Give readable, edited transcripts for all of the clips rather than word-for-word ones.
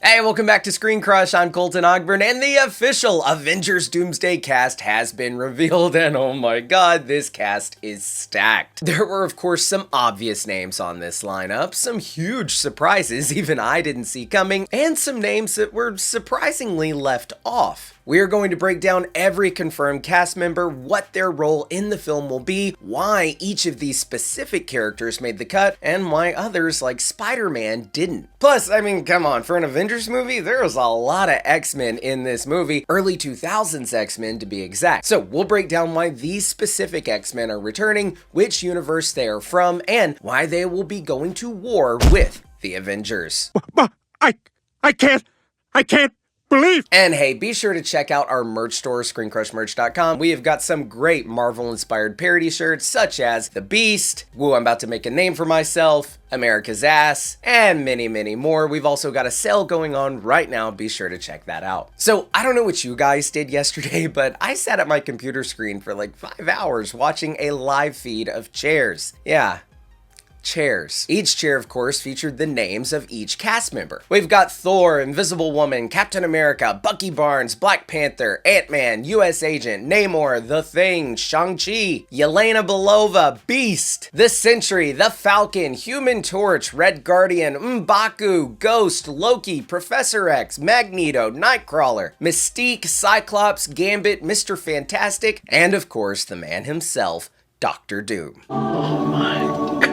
Hey, welcome back to ScreenCrush. I'm Colton Ogburn, and the official Avengers Doomsday Cast has been revealed, and oh my god, this cast is stacked. There were, of course, some obvious names on this lineup, some huge surprises even I didn't see coming, and some names that were surprisingly left off. We are going to break down every confirmed cast member, what their role in the film will be, why each of these specific characters made the cut, and why others, like Spider-Man, didn't. Plus, I mean, come on, for an Avengers movie, there was a lot of X-Men in this movie, early 2000s X-Men to be exact. So we'll break down why these specific X-Men are returning, which universe they are from, and why they will be going to war with the Avengers. I can't believe. And hey, be sure to check out our merch store, ScreenCrushMerch.com. We have got some great Marvel-inspired parody shirts, such as The Beast, Woo, I'm about to make a name for myself, America's Ass, and many, many more. We've also got a sale going on right now. Be sure to check that out. So, I don't know what you guys did yesterday, but I sat at my computer screen for like 5 hours watching a live feed of chairs. Yeah. Chairs. Each chair, of course, featured the names of each cast member. We've got Thor, Invisible Woman, Captain America, Bucky Barnes, Black Panther, Ant-Man, US Agent, Namor, The Thing, Shang-Chi, Yelena Belova, Beast, The Sentry, The Falcon, Human Torch, Red Guardian, M'Baku, Ghost, Loki, Professor X, Magneto, Nightcrawler, Mystique, Cyclops, Gambit, Mr. Fantastic, and of course, the man himself, Dr. Doom. Oh my god.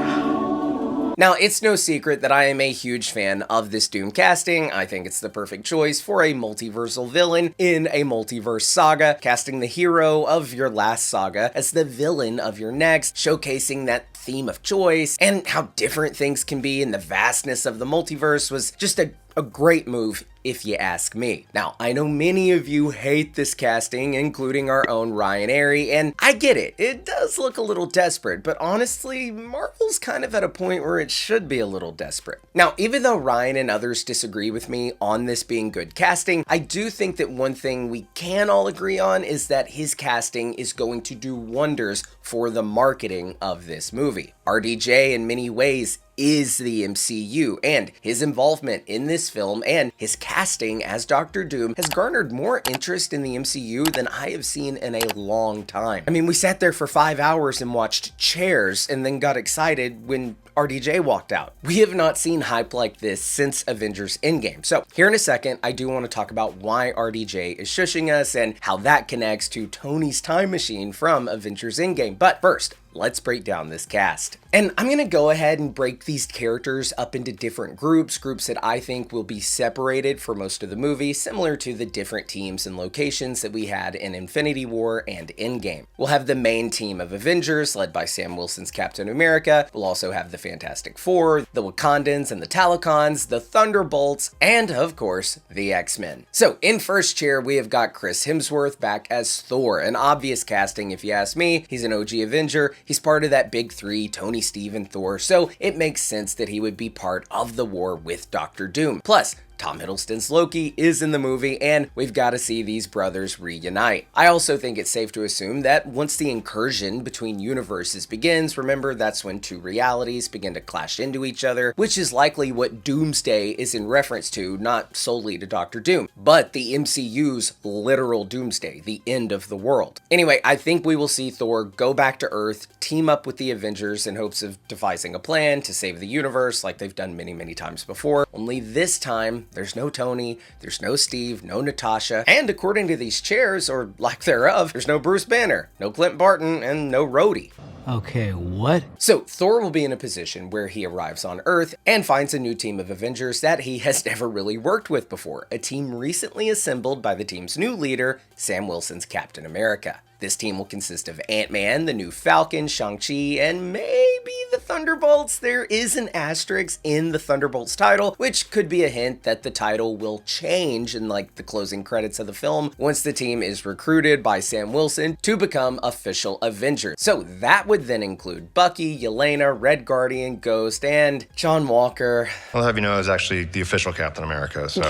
Now, it's no secret that I am a huge fan of this Doom casting. I think it's the perfect choice for a multiversal villain in a multiverse saga, casting the hero of your last saga as the villain of your next, showcasing that theme of choice and how different things can be in the vastness of the multiverse was just a great move, if you ask me. Now, I know many of you hate this casting, including our own Ryan Airy, and I get it. It does look a little desperate, but honestly, Marvel's kind of at a point where it should be a little desperate. Now, even though Ryan and others disagree with me on this being good casting, I do think that one thing we can all agree on is that his casting is going to do wonders for the marketing of this movie. RDJ, in many ways, is the MCU, and his involvement in this film and his casting as Dr. Doom has garnered more interest in the MCU than I have seen in a long time. I mean, we sat there for 5 hours and watched Chairs and then got excited when RDJ walked out. We have not seen hype like this since Avengers Endgame. So here in a second, I do want to talk about why RDJ is shushing us and how that connects to Tony's time machine from Avengers Endgame. But first, let's break down this cast. And I'm gonna go ahead and break these characters up into different groups that I think will be separated for most of the movie, similar to the different teams and locations that we had in Infinity War and Endgame. We'll have the main team of Avengers, led by Sam Wilson's Captain America. We'll also have the Fantastic Four, the Wakandans and the Talokans, the Thunderbolts, and of course, the X-Men. So in first chair, we have got Chris Hemsworth back as Thor, an obvious casting if you ask me. He's an OG Avenger. He's part of that big three, Tony, Steve, and Thor, so it makes sense that he would be part of the war with Dr. Doom. Plus, Tom Hiddleston's Loki is in the movie, and we've got to see these brothers reunite. I also think it's safe to assume that once the incursion between universes begins, remember that's when two realities begin to clash into each other, which is likely what Doomsday is in reference to, not solely to Dr. Doom, but the MCU's literal Doomsday, the end of the world. Anyway, I think we will see Thor go back to Earth, team up with the Avengers in hopes of devising a plan to save the universe like they've done many, many times before, only this time, there's no Tony, there's no Steve, no Natasha, and according to these chairs, or lack thereof, there's no Bruce Banner, no Clint Barton, and no Rhodey. Okay, what? So Thor will be in a position where he arrives on Earth and finds a new team of Avengers that he has never really worked with before, a team recently assembled by the team's new leader, Sam Wilson's Captain America. This team will consist of Ant-Man, the new Falcon, Shang-Chi, and maybe the Thunderbolts. There is an asterisk in the Thunderbolts title, which could be a hint that the title will change in like the closing credits of the film once the team is recruited by Sam Wilson to become official Avengers. So that would then include Bucky, Yelena, Red Guardian, Ghost, and John Walker. I'll have you know I was actually the official Captain America, so.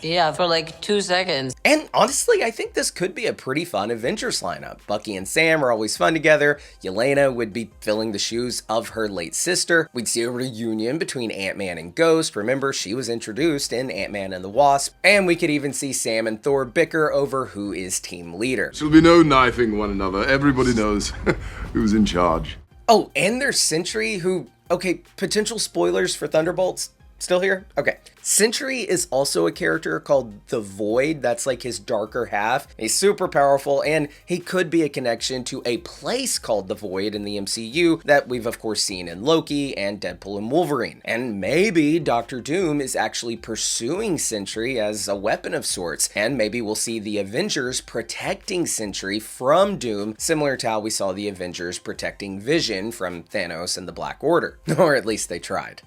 Yeah, for like 2 seconds. And honestly, I think this could be a pretty fun Avengers lineup. Bucky and Sam are always fun together. Yelena would be filling the shoes of her late sister. We'd see a reunion between Ant-Man and Ghost. Remember, she was introduced in Ant-Man and the Wasp. And we could even see Sam and Thor bicker over who is team leader. There'll be no knifing one another. Everybody knows who's in charge. Oh, and there's Sentry who, okay, potential spoilers for Thunderbolts. Still here? Okay. Sentry is also a character called the Void. That's like his darker half. He's super powerful, and he could be a connection to a place called the Void in the MCU that we've of course seen in Loki and Deadpool and Wolverine. And maybe Doctor Doom is actually pursuing Sentry as a weapon of sorts, and maybe we'll see the Avengers protecting Sentry from Doom, similar to how we saw the Avengers protecting Vision from Thanos and the Black Order. Or at least they tried.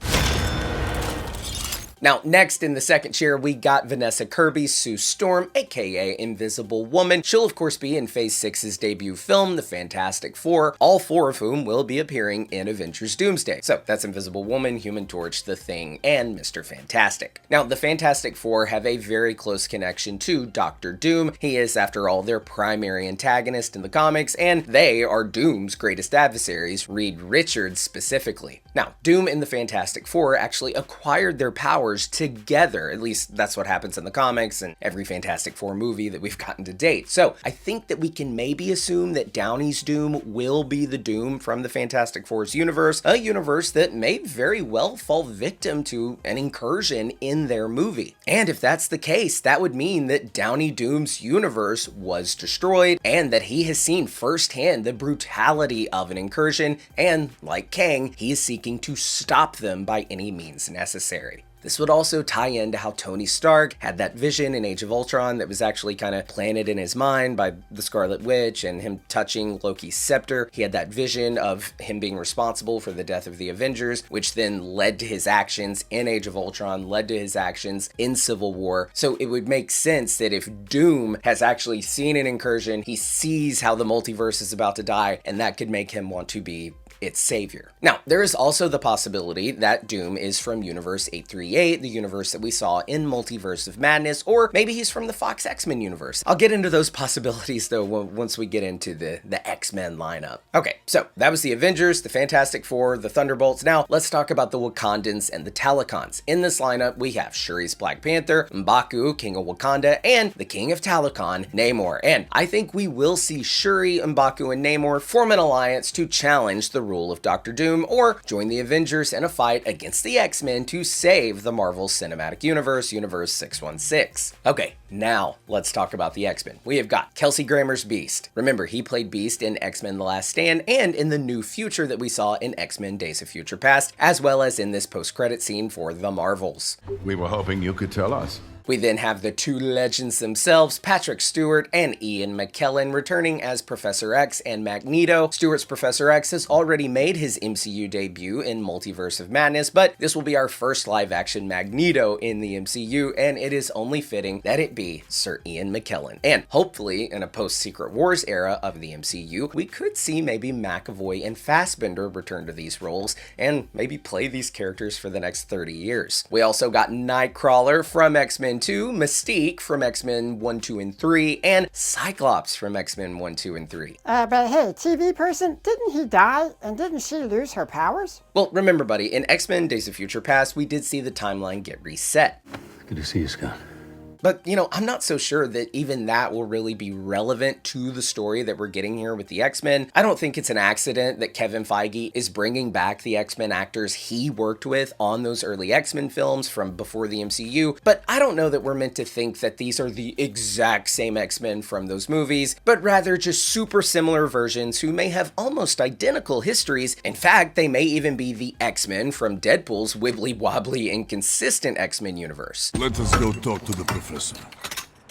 Now, next in the second chair, we got Vanessa Kirby's Sue Storm, aka Invisible Woman. She'll of course be in Phase 6's debut film, The Fantastic Four, all four of whom will be appearing in Avengers Doomsday. So that's Invisible Woman, Human Torch, The Thing, and Mr. Fantastic. Now, the Fantastic Four have a very close connection to Doctor Doom. He is, after all, their primary antagonist in the comics, and they are Doom's greatest adversaries, Reed Richards specifically. Now, Doom and the Fantastic Four actually acquired their powers together. At least that's what happens in the comics and every Fantastic Four movie that we've gotten to date. So I think that we can maybe assume that Downey's Doom will be the Doom from the Fantastic Four's universe, a universe that may very well fall victim to an incursion in their movie. And if that's the case, that would mean that Downey Doom's universe was destroyed and that he has seen firsthand the brutality of an incursion, and like Kang, he is seeking to stop them by any means necessary. This would also tie into how Tony Stark had that vision in Age of Ultron that was actually kind of planted in his mind by the Scarlet Witch and him touching Loki's scepter. He had that vision of him being responsible for the death of the Avengers, which then led to his actions in Age of Ultron, led to his actions in Civil War. So it would make sense that if Doom has actually seen an incursion, he sees how the multiverse is about to die, and that could make him want to be its savior. Now, there is also the possibility that Doom is from Universe 838, the universe that we saw in Multiverse of Madness, or maybe he's from the Fox X-Men universe. I'll get into those possibilities though once we get into the X-Men lineup. Okay, so that was the Avengers, the Fantastic Four, the Thunderbolts. Now, let's talk about the Wakandans and the Talokans. In this lineup, we have Shuri's Black Panther, M'Baku, King of Wakanda, and the King of Talokan, Namor. And I think we will see Shuri, M'Baku, and Namor form an alliance to challenge the rule of Doctor Doom, or join the Avengers in a fight against the X-Men to save the Marvel Cinematic Universe, Universe 616. Okay, now let's talk about the X-Men. We have got Kelsey Grammer's Beast. Remember, he played Beast in X-Men The Last Stand and in the New Future that we saw in X-Men Days of Future Past, as well as in this post-credit scene for The Marvels. We were hoping you could tell us. We then have the two legends themselves, Patrick Stewart and Ian McKellen, returning as Professor X and Magneto. Stewart's Professor X has already made his MCU debut in Multiverse of Madness, but this will be our first live-action Magneto in the MCU, and it is only fitting that it be Sir Ian McKellen. And hopefully, in a post-Secret Wars era of the MCU, we could see maybe McAvoy and Fassbender return to these roles, and maybe play these characters for the next 30 years. We also got Nightcrawler from X-Men 2, Mystique from X-Men 1, 2, and 3, and Cyclops from X-Men 1, 2, and 3. But hey, TV person, didn't he die? And didn't she lose her powers? Well, remember, buddy, in X-Men Days of Future Past, we did see the timeline get reset. Good to see you, Scott. But, you know, I'm not so sure that even that will really be relevant to the story that we're getting here with the X-Men. I don't think it's an accident that Kevin Feige is bringing back the X-Men actors he worked with on those early X-Men films from before the MCU, but I don't know that we're meant to think that these are the exact same X-Men from those movies, but rather just super similar versions who may have almost identical histories. In fact, they may even be the X-Men from Deadpool's wibbly-wobbly inconsistent X-Men universe. Let us go talk to the professor.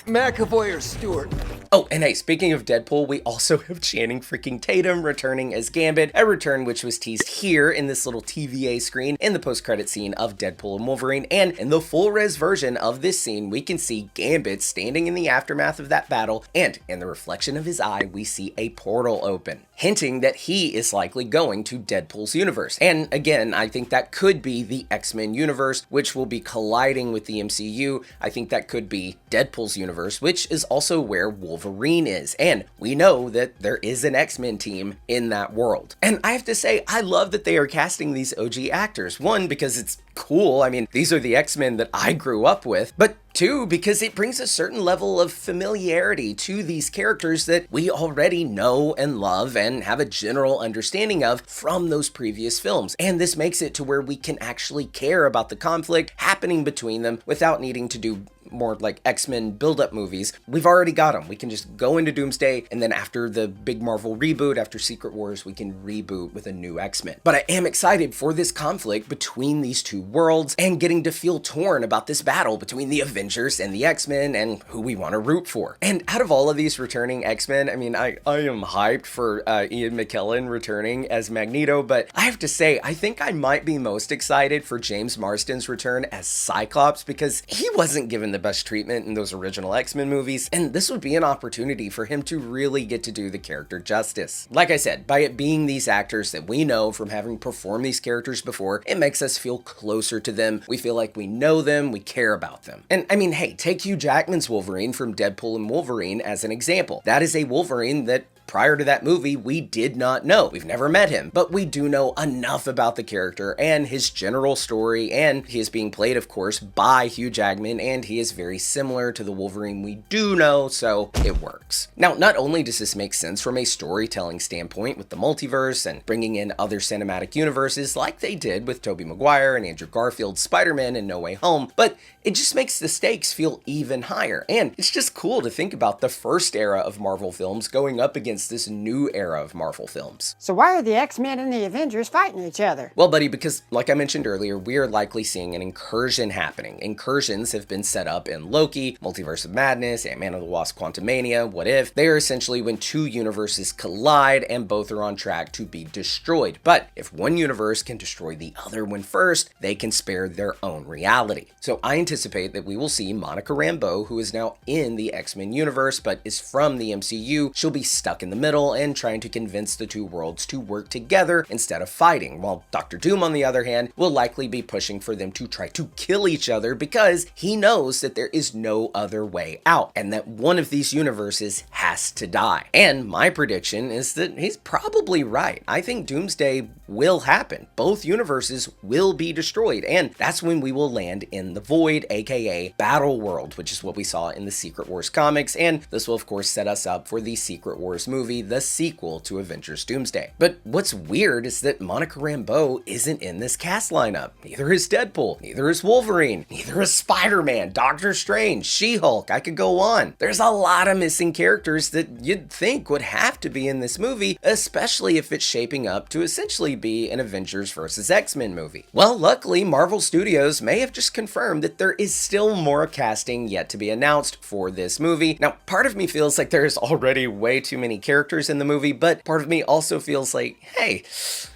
McAvoy or Stewart? Oh, and hey, speaking of Deadpool, we also have Channing freaking Tatum returning as Gambit, a return which was teased here in this little TVA screen in the post-credit scene of Deadpool and Wolverine, and in the full-res version of this scene, we can see Gambit standing in the aftermath of that battle, and in the reflection of his eye, we see a portal open. hinting that he is likely going to Deadpool's universe. And again, I think that could be the X-Men universe, which will be colliding with the MCU. I think that could be Deadpool's universe, which is also where Wolverine is. And we know that there is an X-Men team in that world. And I have to say, I love that they are casting these OG actors. One, because it's cool. I mean, these are the X-Men that I grew up with. But two, because it brings a certain level of familiarity to these characters that we already know and love and have a general understanding of from those previous films. And this makes it to where we can actually care about the conflict happening between them without needing to do more like X-Men build-up movies. We've already got them. We can just go into Doomsday, and then after the big Marvel reboot, after Secret Wars, we can reboot with a new X-Men. But I am excited for this conflict between these two worlds and getting to feel torn about this battle between the Avengers and the X-Men and who we want to root for. And out of all of these returning X-Men, I mean, I am hyped for Ian McKellen returning as Magneto, but I have to say, I think I might be most excited for James Marsden's return as Cyclops, because he wasn't given the best treatment in those original X-Men movies, and this would be an opportunity for him to really get to do the character justice. Like I said, by it being these actors that we know from having performed these characters before, it makes us feel closer to them. We feel like we know them, we care about them. And I mean, hey, take Hugh Jackman's Wolverine from Deadpool and Wolverine as an example. That is a Wolverine that prior to that movie, we did not know. We've never met him, but we do know enough about the character and his general story, and he is being played, of course, by Hugh Jackman, and he is very similar to the Wolverine we do know, so it works. Now, not only does this make sense from a storytelling standpoint with the multiverse and bringing in other cinematic universes like they did with Tobey Maguire and Andrew Garfield's Spider-Man and No Way Home, but it just makes the stakes feel even higher. And it's just cool to think about the first era of Marvel films going up against this new era of Marvel films. So why are the X-Men and the Avengers fighting each other? Well, buddy, because like I mentioned earlier, we are likely seeing an incursion happening. Incursions have been set up in Loki, Multiverse of Madness, Ant-Man and the Wasp, Quantumania, What If. They are essentially when two universes collide and both are on track to be destroyed. But if one universe can destroy the other one first, they can spare their own reality. So I anticipate that we will see Monica Rambeau, who is now in the X-Men universe but is from the MCU. She'll be stuck in the middle and trying to convince the two worlds to work together instead of fighting, while Dr. Doom, on the other hand, will likely be pushing for them to try to kill each other because he knows that there is no other way out and that one of these universes has to die. And my prediction is that he's probably right. I think Doomsday will happen. Both universes will be destroyed, and that's when we will land in the Void, aka Battle World, which is what we saw in the Secret Wars comics, and this will of course set us up for the Secret Wars movie, the sequel to Avengers Doomsday. But what's weird is that Monica Rambeau isn't in this cast lineup. Neither is Deadpool, neither is Wolverine, neither is Spider-Man, Doctor Strange, She-Hulk, I could go on. There's a lot of missing characters that you'd think would have to be in this movie, especially if it's shaping up to essentially be an Avengers versus X-Men movie. Well, luckily, Marvel Studios may have just confirmed that there is still more casting yet to be announced for this movie. Now, part of me feels like there's already way too many characters in the movie, but part of me also feels like, hey,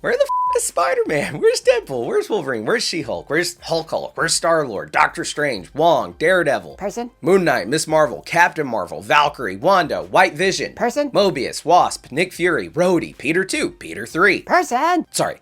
where the is Spider-Man? Where's Deadpool? Where's Wolverine? Where's She-Hulk? Where's Hulk? Where's Star-Lord? Doctor Strange? Wong? Daredevil? Person? Moon Knight? Miss Marvel? Captain Marvel? Valkyrie? Wanda? White Vision? Person? Mobius? Wasp? Nick Fury? Rhodey? Peter 2? Peter 3? Person! Sorry,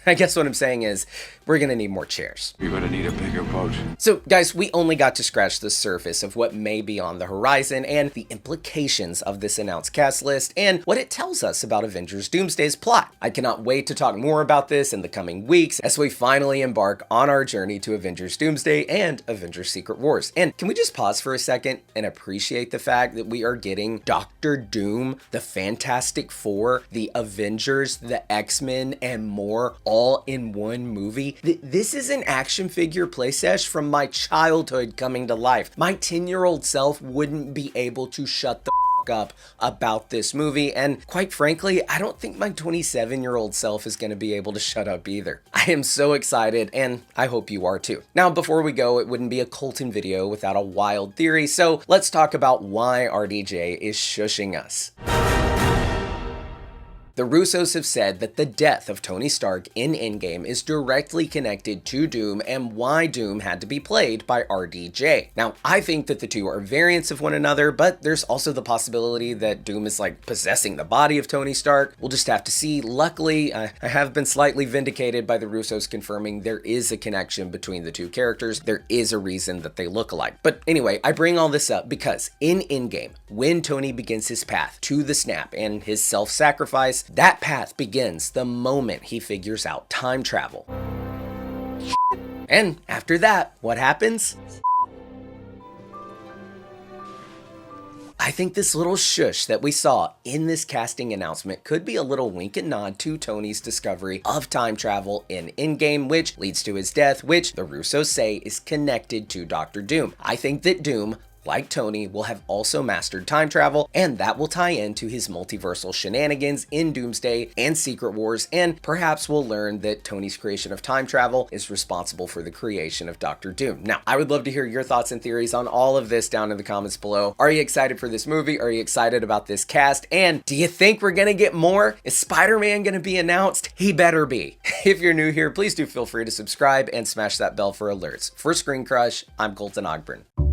I guess what I'm saying is we're gonna need more chairs. You're gonna need a bigger boat. So guys, we only got to scratch the surface of what may be on the horizon and the implications of this announced cast list and what it tells us about Avengers Doomsday's plot. I cannot wait to talk more about this in the coming weeks as we finally embark on our journey to Avengers Doomsday and Avengers Secret Wars. And can we just pause for a second and appreciate the fact that we are getting Dr. Doom, the Fantastic Four, the Avengers, the X-Men, and more all in one movie? This is an action figure play sesh from my childhood coming to life. My 10-year-old self wouldn't be able to shut the up about this movie, and quite frankly, I don't think my 27-year-old self is going to be able to shut up either. I am so excited, and I hope you are too. Now, before we go, it wouldn't be a Colton video without a wild theory, so let's talk about why RDJ is shushing us. The Russos have said that the death of Tony Stark in Endgame is directly connected to Doom and why Doom had to be played by RDJ. Now, I think that the two are variants of one another, but there's also the possibility that Doom is like possessing the body of Tony Stark. We'll just have to see. Luckily, I have been slightly vindicated by the Russos confirming there is a connection between the two characters. There is a reason that they look alike. But anyway, I bring all this up because in Endgame, when Tony begins his path to the snap and his self-sacrifice, that path begins the moment he figures out time travel. And after that, what happens? I think this little shush that we saw in this casting announcement could be a little wink and nod to Tony's discovery of time travel in Endgame, which leads to his death, which the Russos say is connected to Dr. Doom. I think that Doom, like Tony, will have also mastered time travel, and that will tie into his multiversal shenanigans in Doomsday and Secret Wars, and perhaps we'll learn that Tony's creation of time travel is responsible for the creation of Dr. Doom. Now, I would love to hear your thoughts and theories on all of this down in the comments below. Are you excited for this movie? Are you excited about this cast? And do you think we're gonna get more? Is Spider-Man gonna be announced? He better be. If you're new here, please do feel free to subscribe and smash that bell for alerts. For ScreenCrush, I'm Colton Ogburn.